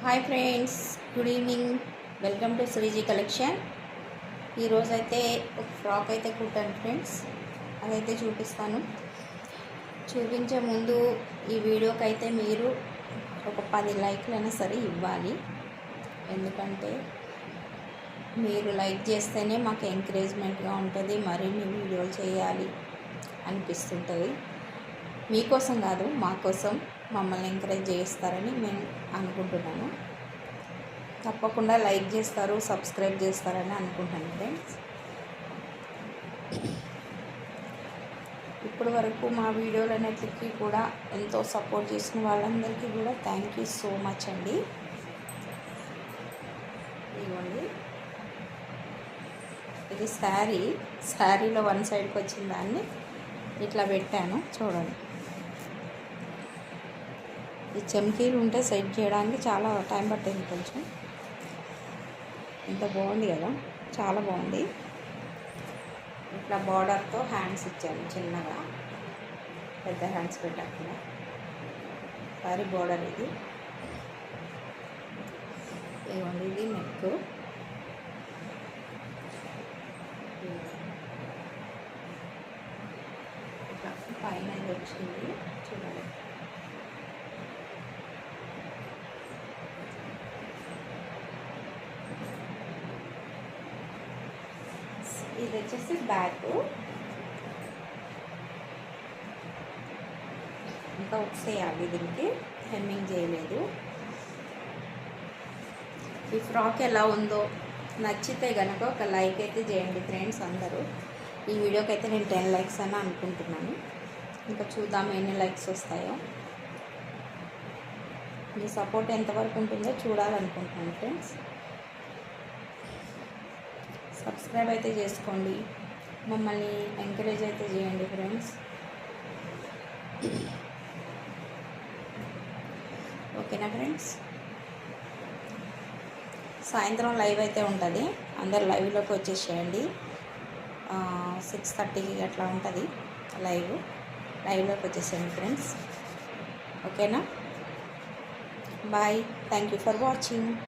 Hi friends, good evening. Welcome to Sreeji collection. ఈరోజైతే ఒక frock అయితే కుట్టాను ఫ్రెండ్స్, అదైతే చూపిస్తాను. చూపించే ముందు ఈ వీడియోకి అయితే మీరు ఒక 10 లైక్లైనా సరే ఇవ్వాలి. ఎందుకంటే మీరు లైక్ చేస్తేనే మాకు ఎంకరేజ్మెంట్గా ఉంటుంది, మరిన్ని వీడియోలు చేయాలి అనిపిస్తుంటుంది. మీకోసం కాదు, మా కోసం మమ్మల్ని ఎంకరేజ్ చేస్తారని మేము అనుకుంటున్నాను. తప్పకుండా లైక్ చేస్తారు, సబ్స్క్రైబ్ చేస్తారని అనుకుంటాను ఫ్రెండ్స్. ఇప్పటి వరకు మా వీడియోలన్నిటికీ కూడా ఎంతో సపోర్ట్ చేసిన వాళ్ళందరికీ కూడా థ్యాంక్ యూ సో మచ్ అండి. ఇదిగోండి, ఇది శారీలో వన్ సైడ్కి వచ్చిన దాన్ని ఇట్లా పెట్టాను చూడండి. ఈ చెమ్కీలు ఉంటే సెట్ చేయడానికి చాలా టైం పట్టింది కొంచెం. ఎంత బాగుంది కదా, చాలా బాగుంది. ఇట్లా బార్డర్తో హ్యాండ్స్ ఇచ్చాను, చిన్నగా పెద్ద హ్యాండ్స్ పెట్టకుండా. సారీ బార్డర్ ఇది. ఇవ్వండి, ఇది నెక్. ఇట్లా పైన వచ్చింది చూడండి. ఇది వచ్చేసి బ్యాక్. ఇంకా వచ్చేయాలి, దీనికి హెమ్మింగ్ చేయలేదు. ఈ ఫ్రాక్ ఎలా ఉందో నచ్చితే కనుక ఒక లైక్ అయితే చేయండి ఫ్రెండ్స్ అందరూ. ఈ వీడియోకి అయితే నేను 10 లైక్స్ అని అనుకుంటున్నాను. ఇంకా చూద్దాం ఎన్ని లైక్స్ వస్తాయో. మీ సపోర్ట్ ఎంతవరకు ఉంటుందో చూడాలనుకుంటున్నాను ఫ్రెండ్స్. సబ్స్క్రైబ్ అయితే చేసుకోండి, మమ్మల్ని ఎంకరేజ్ అయితే చేయండి ఫ్రెండ్స్. ఓకేనా ఫ్రెండ్స్? సాయంత్రం లైవ్ అయితే ఉంటుంది, అందరు లైవ్లోకి వచ్చేసేయండి. 6:30 అట్లా ఉంటుంది లైవ్లోకి వచ్చేసేయండి ఫ్రెండ్స్. ఓకేనా? Bye, thank you for watching.